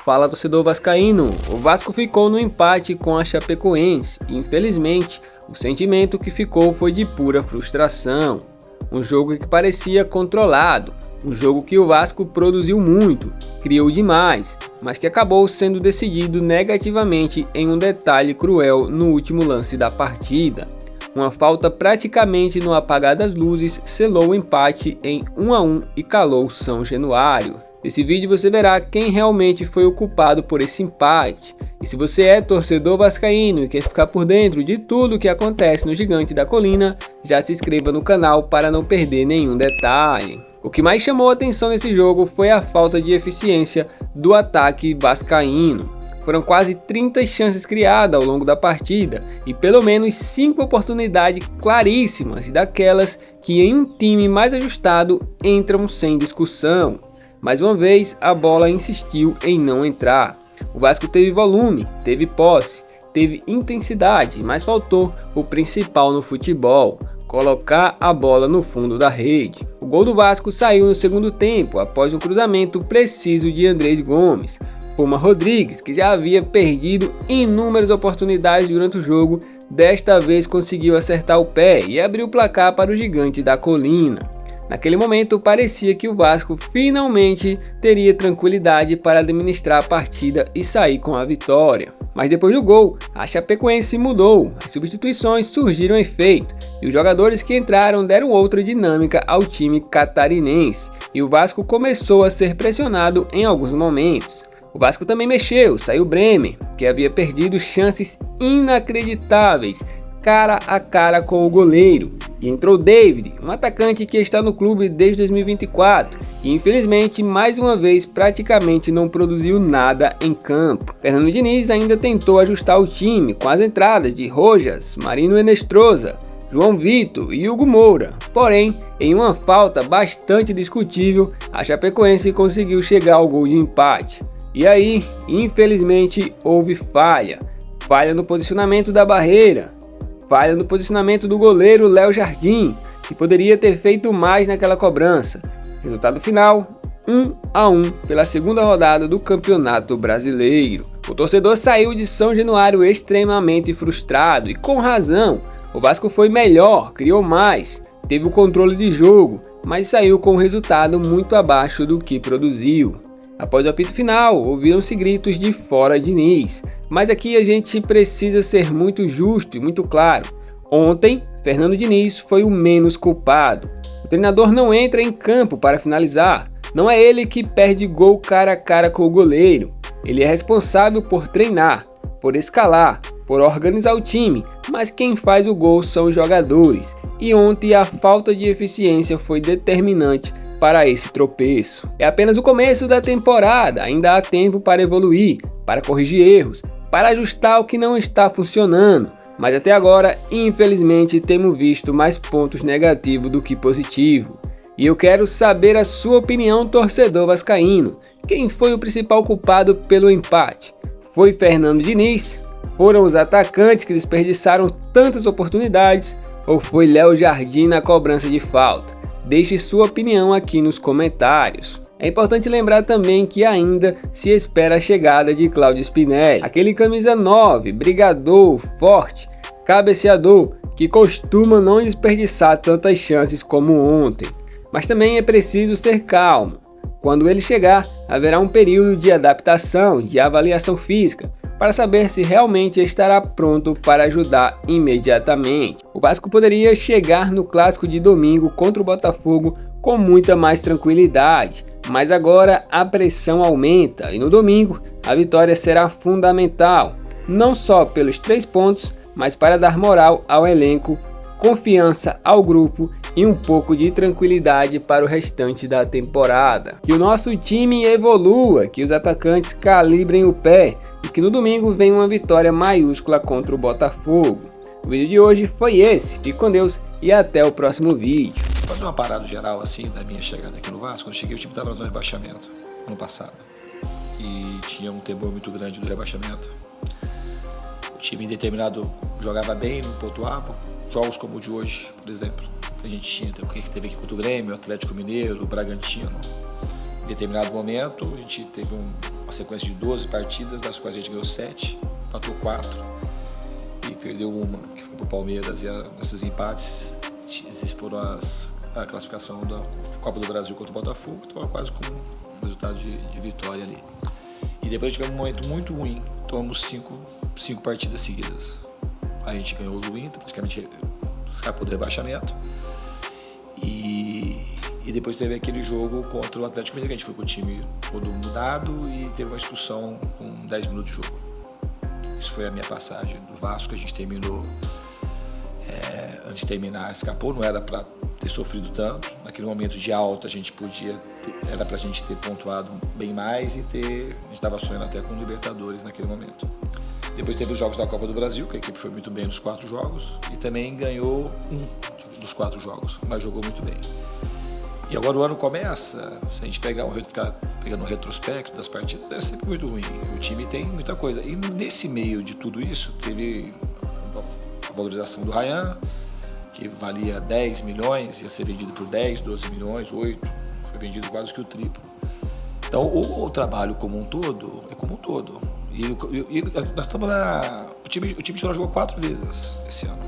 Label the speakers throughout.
Speaker 1: Fala, torcedor vascaíno, o Vasco ficou no empate com a Chapecoense e infelizmente o sentimento que ficou foi de pura frustração. Um jogo que parecia controlado, um jogo que o Vasco produziu muito, criou demais, mas que acabou sendo decidido negativamente em um detalhe cruel no último lance da partida. Uma falta praticamente no apagar das luzes selou o empate em 1-1 e calou São Januário. Nesse vídeo você verá quem realmente foi o culpado por esse empate. E se você é torcedor vascaíno e quer ficar por dentro de tudo o que acontece no Gigante da Colina, já se inscreva no canal para não perder nenhum detalhe. O que mais chamou a atenção nesse jogo foi a falta de eficiência do ataque vascaíno. Foram quase 30 chances criadas ao longo da partida e pelo menos 5 oportunidades claríssimas daquelas que em um time mais ajustado entram sem discussão. Mais uma vez, a bola insistiu em não entrar. O Vasco teve volume, teve posse, teve intensidade, mas faltou o principal no futebol: colocar a bola no fundo da rede. O gol do Vasco saiu no segundo tempo, após um cruzamento preciso de Andrés Gomes. Puma Rodrigues, que já havia perdido inúmeras oportunidades durante o jogo, desta vez conseguiu acertar o pé e abrir o placar para o Gigante da Colina. Naquele momento parecia que o Vasco finalmente teria tranquilidade para administrar a partida e sair com a vitória. Mas depois do gol, a Chapecoense mudou, as substituições surgiram efeito e os jogadores que entraram deram outra dinâmica ao time catarinense e o Vasco começou a ser pressionado em alguns momentos. O Vasco também mexeu, saiu Bremer, que havia perdido chances inacreditáveis cara a cara com o goleiro, e entrou David, um atacante que está no clube desde 2024 e infelizmente mais uma vez praticamente não produziu nada em campo. Fernando Diniz ainda tentou ajustar o time com as entradas de Rojas, Marino Enestrosa, João Vitor e Hugo Moura, porém em uma falta bastante discutível a Chapecoense conseguiu chegar ao gol de empate. E aí, infelizmente, houve falha no posicionamento da barreira, falha no posicionamento do goleiro Léo Jardim, que poderia ter feito mais naquela cobrança. Resultado final, 1-1 pela segunda rodada do Campeonato Brasileiro. O torcedor saiu de São Januário extremamente frustrado e com razão. O Vasco foi melhor, criou mais, teve o controle de jogo, mas saiu com um resultado muito abaixo do que produziu. Após o apito final, ouviram-se gritos de "fora Diniz", mas aqui a gente precisa ser muito justo e muito claro. Ontem, Fernando Diniz foi o menos culpado. O treinador não entra em campo para finalizar, não é ele que perde gol cara a cara com o goleiro. Ele é responsável por treinar, por escalar, por organizar o time, mas quem faz o gol são os jogadores. E ontem a falta de eficiência foi determinante para esse tropeço. É apenas o começo da temporada, ainda há tempo para evoluir, para corrigir erros, para ajustar o que não está funcionando, mas até agora, infelizmente, temos visto mais pontos negativos do que positivos. E eu quero saber a sua opinião, torcedor vascaíno. Quem foi o principal culpado pelo empate? Foi Fernando Diniz? Foram os atacantes que desperdiçaram tantas oportunidades? Ou foi Léo Jardim na cobrança de falta? Deixe sua opinião aqui nos comentários. É importante lembrar também que ainda se espera a chegada de Cláudio Spinelli, aquele camisa 9, brigador, forte, cabeceador, que costuma não desperdiçar tantas chances como ontem. Mas também é preciso ser calmo. Quando ele chegar, haverá um período de adaptação, de avaliação física, para saber se realmente estará pronto para ajudar imediatamente. O Vasco poderia chegar no clássico de domingo contra o Botafogo com muita mais tranquilidade, mas agora a pressão aumenta e no domingo a vitória será fundamental, não só pelos 3 pontos, mas para dar moral ao elenco, confiança ao grupo e um pouco de tranquilidade para o restante da temporada. Que o nosso time evolua, que os atacantes calibrem o pé e que no domingo venha uma vitória maiúscula contra o Botafogo. O vídeo de hoje foi esse, fique com Deus e até o próximo vídeo.
Speaker 2: Fazer uma parada geral assim da minha chegada aqui no Vasco. Quando eu cheguei, o time estava na zona de rebaixamento ano passado e tinha um temor muito grande do rebaixamento. O time em determinado jogava bem, não pontuava. Jogos como o de hoje, por exemplo, que a gente tinha, o que teve aqui contra o Grêmio, o Atlético Mineiro, o Bragantino. Em determinado momento, a gente teve uma sequência de 12 partidas, das quais a gente ganhou 7, empatou 4 e perdeu uma, que foi para o Palmeiras. E esses empates foram a classificação da Copa do Brasil contra o Botafogo, então quase como um resultado de vitória ali. E depois tivemos um momento muito ruim, tomamos 5 partidas seguidas. A gente ganhou do Inter, praticamente escapou do rebaixamento. E depois teve aquele jogo contra o Atlético Mineiro, que a gente foi com o time todo mudado e teve uma expulsão com 10 minutos de jogo. Isso foi a minha passagem do Vasco, a gente terminou, antes de terminar, escapou, não era para ter sofrido tanto. Naquele momento de alta, a gente era para a gente ter pontuado bem mais e a gente estava sonhando até com o Libertadores naquele momento. Depois teve os jogos da Copa do Brasil, que a equipe foi muito bem nos 4 jogos e também ganhou um dos 4 jogos, mas jogou muito bem. E agora o ano começa, se a gente ficar pegando o retrospecto das partidas, é sempre muito ruim. O time tem muita coisa. E nesse meio de tudo isso, teve a valorização do Ryan, que valia 10 milhões, ia ser vendido por 10, 12 milhões, 8, foi vendido quase que o triplo. Então o trabalho como um todo é como um todo. E nós estamos o time titular jogou 4 vezes esse ano.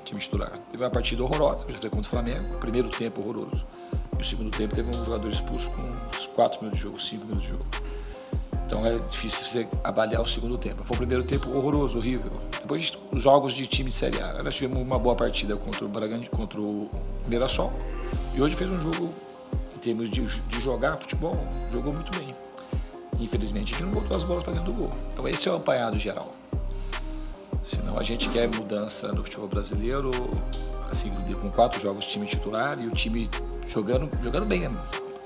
Speaker 2: O time titular. Teve uma partida horrorosa, já foi contra o Flamengo, primeiro tempo horroroso. E o segundo tempo teve um jogador expulso com uns 4 minutos de jogo, 5 minutos de jogo. Então é difícil você avaliar o segundo tempo. Foi o primeiro tempo horroroso, horrível. Depois os jogos de time de Série A. Nós tivemos uma boa partida contra o Mirassol. E hoje fez um jogo, em termos de jogar futebol, jogou muito bem. Infelizmente a gente não botou as bolas para dentro do gol. Então esse é o apanhado geral. Senão a gente quer mudança no futebol brasileiro, assim, com 4 jogos de time titular e o time jogando bem a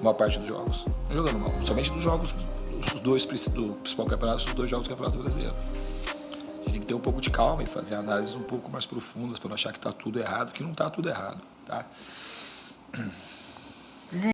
Speaker 2: maior parte dos jogos. Não jogando mal, somente dos jogos, os 2 do principal campeonato, os 2 jogos do Campeonato Brasileiro. A gente tem que ter um pouco de calma e fazer análises um pouco mais profundas para não achar que está tudo errado, que não está tudo errado, tá?